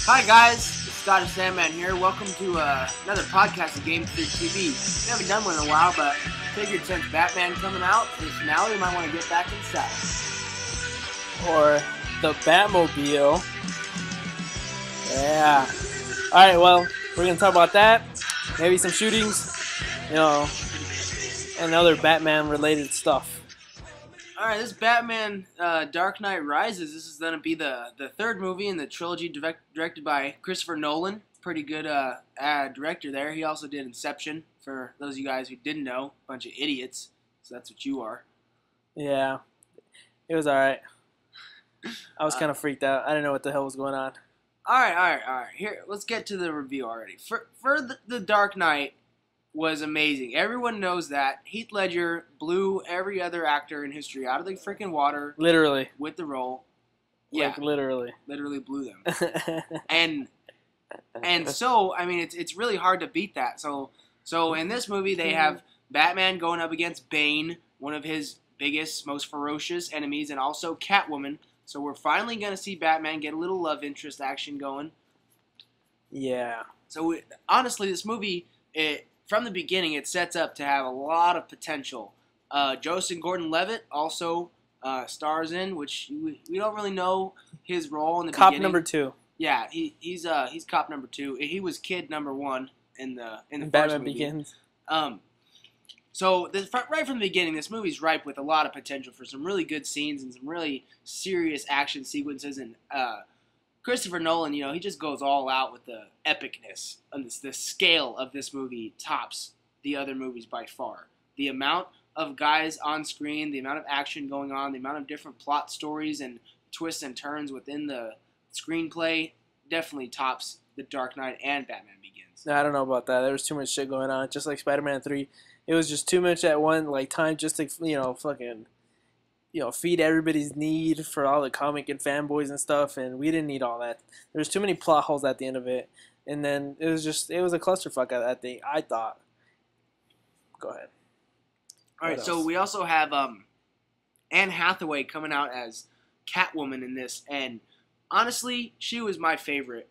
Hi guys, it's Scottish Sandman here. Welcome to another podcast of GFTV. We haven't done one in a while, but figured since Batman coming out for the finale, we might want to get back in the saddle. Or the Batmobile. Yeah. Alright, well, we're going to talk about that. Maybe some shootings, and other Batman-related stuff. Alright, this Batman Dark Knight Rises, this is going to be the third movie in the trilogy directed by Christopher Nolan. Pretty good director there. He also did Inception, for those of you guys who didn't know. Bunch of idiots. So that's what you are. Yeah. It was alright. I was kind of freaked out. I didn't know what the hell was going on. Alright. Here, let's get to the review already. For the Dark Knight was amazing. Everyone knows that. Heath Ledger blew every other actor in history out of the freaking water. Literally. With the role. Like, yeah. Literally. Literally blew them. and so, I mean, it's really hard to beat that. So in this movie, they have Batman going up against Bane, one of his biggest, most ferocious enemies, and also Catwoman. So we're finally going to see Batman get a little love interest action going. Yeah. So honestly, this movie, from the beginning, it sets up to have a lot of potential. Joseph Gordon-Levitt also stars in, which we don't really know his role in the beginning. Cop number 2. Yeah, he's cop number 2. He was kid number 1 in the first Batman movie. Begins. So right from the beginning, this movie's ripe with a lot of potential for some really good scenes and some really serious action sequences. And Christopher Nolan, he just goes all out with the epicness. And the scale of this movie tops the other movies by far. The amount of guys on screen, the amount of action going on, the amount of different plot stories and twists and turns within the screenplay definitely tops The Dark Knight and Batman Begins. No, I don't know about that. There was too much shit going on. Just like Spider-Man 3. It was just too much at one time just to, feed everybody's need for all the comic and fanboys and stuff, and we didn't need all that. There's too many plot holes at the end of it, and then it was a clusterfuck at the I thought. Go ahead. All right, so we also have Anne Hathaway coming out as Catwoman in this, and honestly, she was my favorite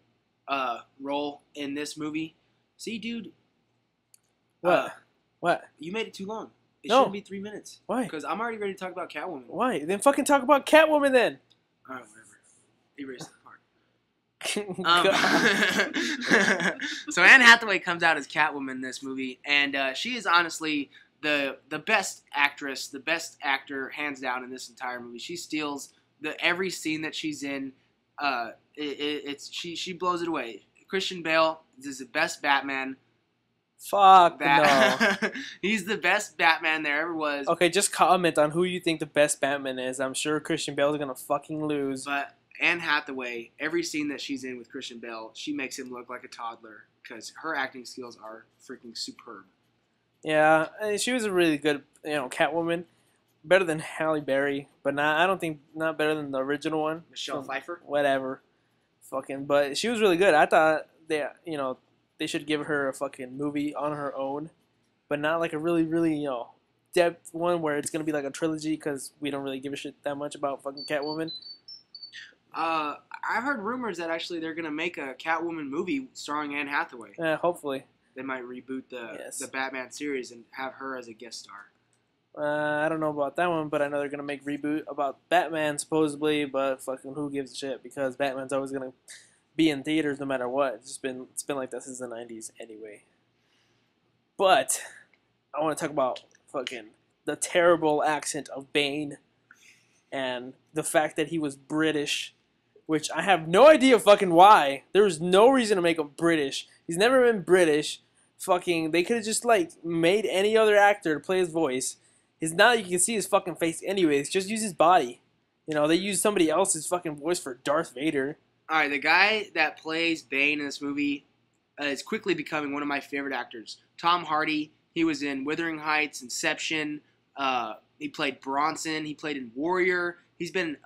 role in this movie. See, dude. What? What? You made it too long. It No. shouldn't be 3 minutes. Why? Because I'm already ready to talk about Catwoman. Why? Then fucking talk about Catwoman then. All right, whatever. Erase that part. So Anne Hathaway comes out as Catwoman in this movie, and she is honestly the best actress, the best actor, hands down, in this entire movie. She steals every scene that she's in. She blows it away. Christian Bale is the best Batman. Fuck no. He's the best Batman there ever was. Okay, just comment on who you think the best Batman is. I'm sure Christian Bale's gonna fucking lose. But Anne Hathaway, every scene that she's in with Christian Bale, she makes him look like a toddler because her acting skills are freaking superb. Yeah, she was a really good, Catwoman. Better than Halle Berry, but not better than the original one. Michelle Pfeiffer? Whatever. But she was really good. I thought they should give her a fucking movie on her own, but not like a really, really, depth one where it's going to be like a trilogy because we don't really give a shit that much about fucking Catwoman. I've heard rumors that actually they're going to make a Catwoman movie starring Anne Hathaway. Yeah, hopefully. They might reboot the Batman series and have her as a guest star. I don't know about that one, but I know they're going to make reboot about Batman supposedly, but fucking who gives a shit because Batman's always going to be in theaters no matter what. It's been like that since the 90s anyway. But I want to talk about fucking the terrible accent of Bane and the fact that he was British, which I have no idea fucking why. There was no reason to make him British. He's never been British. Fucking, they could have just made any other actor to play his voice. Now you can see his fucking face anyways. Just use his body. They use somebody else's fucking voice for Darth Vader. Alright, the guy that plays Bane in this movie is quickly becoming one of my favorite actors. Tom Hardy, he was in Wuthering Heights, Inception, he played Bronson, he played in Warrior, he's been,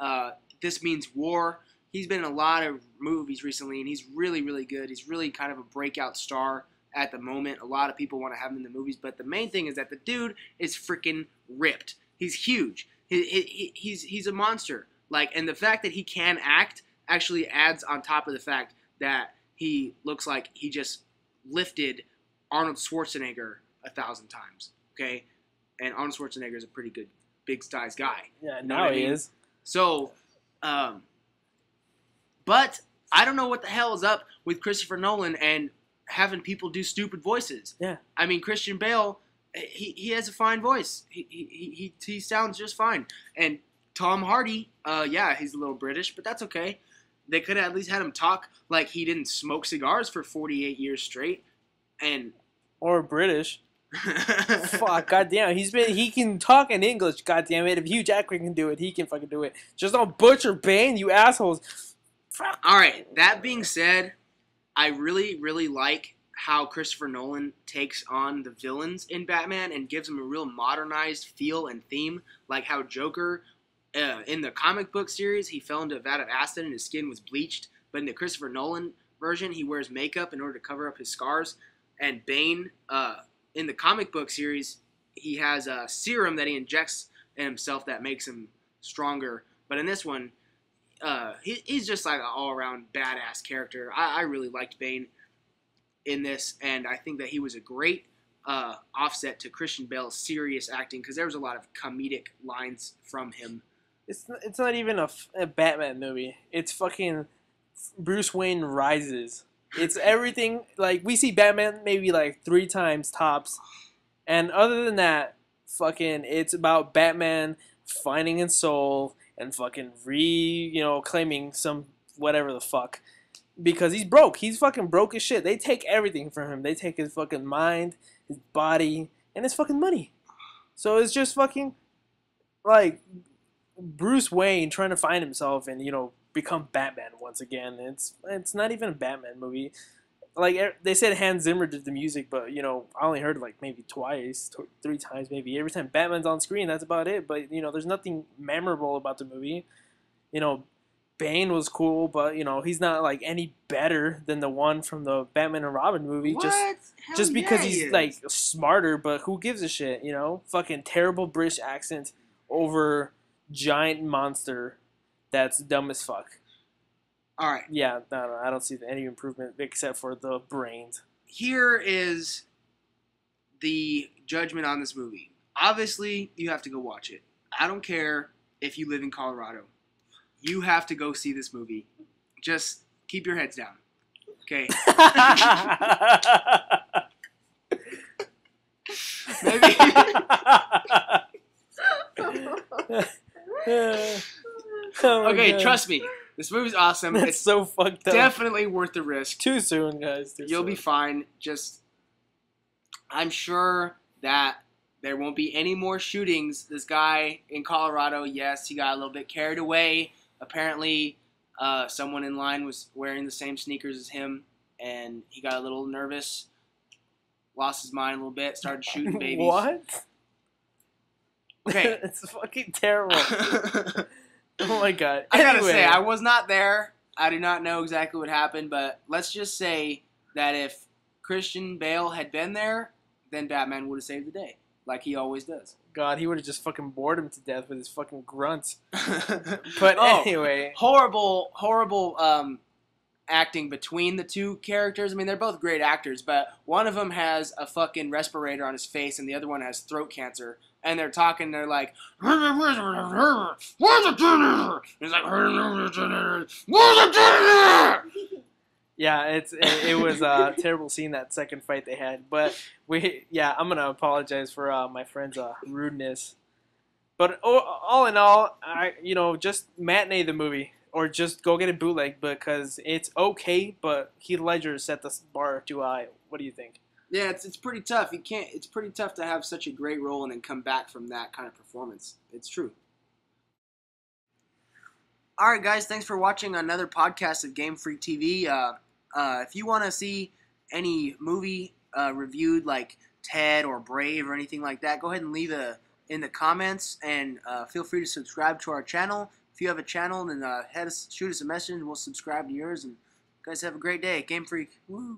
This Means War, he's been in a lot of movies recently, and he's really, really good. He's really kind of a breakout star at the moment. A lot of people want to have him in the movies, but the main thing is that the dude is freaking ripped. He's huge. He's a monster. And the fact that he can act actually adds on top of the fact that he looks like he just lifted Arnold Schwarzenegger 1,000 times. Okay, and Arnold Schwarzenegger is a pretty good big size guy. Yeah, You know now what I he mean? is. So, but I don't know what the hell is up with Christopher Nolan and having people do stupid voices. Yeah. I mean, Christian Bale, he has a fine voice. He sounds just fine. And Tom Hardy, yeah, he's a little British, but that's okay. They could have at least had him talk like he didn't smoke cigars for 48 years straight. And Or British. Fuck, goddamn. He can talk in English, goddamn it. If Hugh Jackman can do it, he can fucking do it. Just don't butcher Bane, you assholes. Fuck. Alright, that being said, I really, really like how Christopher Nolan takes on the villains in Batman and gives them a real modernized feel and theme, like how Joker, in the comic book series, he fell into a vat of acid and his skin was bleached, but in the Christopher Nolan version, he wears makeup in order to cover up his scars, and Bane, in the comic book series, he has a serum that he injects in himself that makes him stronger, but in this one, he's just like an all-around badass character. I really liked Bane in this, and I think that he was a great offset to Christian Bale's serious acting because there was a lot of comedic lines from him. It's not even a Batman movie. It's fucking Bruce Wayne Rises. It's everything. Like, we see Batman maybe like 3 times tops, and other than that, fucking, it's about Batman finding his soul and fucking claiming some whatever the fuck. Because he's broke. He's fucking broke as shit. They take everything from him. They take his fucking mind, his body, and his fucking money. So it's just fucking, like, Bruce Wayne trying to find himself and, become Batman once again. It's not even a Batman movie. Like, they said Hans Zimmer did the music, but, I only heard it, like, maybe twice, 3 times maybe. Every time Batman's on screen, that's about it. But, there's nothing memorable about the movie. Bane was cool, but, he's not, like, any better than the one from the Batman and Robin movie. What? Just because yeah, he's, like, smarter, but who gives a shit, Fucking terrible British accent over giant monster that's dumb as fuck. All right. Yeah, no, I don't see any improvement except for the brains. Here is the judgment on this movie. Obviously, you have to go watch it. I don't care if you live in Colorado. You have to go see this movie. Just keep your heads down. Okay? Maybe. Okay, God. trust me. This movie's awesome. That's It's so fucked up. definitely worth the risk. Too soon, guys. You'll be fine. Just, I'm sure that there won't be any more shootings. This guy in Colorado, yes, he got a little bit carried away. Apparently, someone in line was wearing the same sneakers as him, and he got a little nervous, lost his mind a little bit, started shooting babies. What? Okay. It's fucking terrible. Oh my god. I gotta Anyway. say, I was not there. I do not know exactly what happened, but let's just say that if Christian Bale had been there, then Batman would have saved the day, like he always does. God, he would have just fucking bored him to death with his fucking grunts. But anyway. Horrible acting between the two characters. I mean, they're both great actors, but one of them has a fucking respirator on his face and the other one has throat cancer. And they're talking, they're like, where's the dinner? He's like, where's the dinner? Yeah, it was a terrible scene, that second fight they had. But I'm gonna apologize for my friend's rudeness. But all in all, just matinee the movie or just go get a bootleg because it's okay. But Heath Ledger set the bar too high. What do you think? Yeah, it's pretty tough. It's pretty tough to have such a great role and then come back from that kind of performance. It's true. All right, guys, thanks for watching another podcast of Game Freak TV. If you want to see any movie reviewed like Ted or Brave or anything like that, go ahead and leave in the comments and feel free to subscribe to our channel. If you have a channel, then shoot us a message and we'll subscribe to yours. And guys, have a great day. Game Freak. Woo.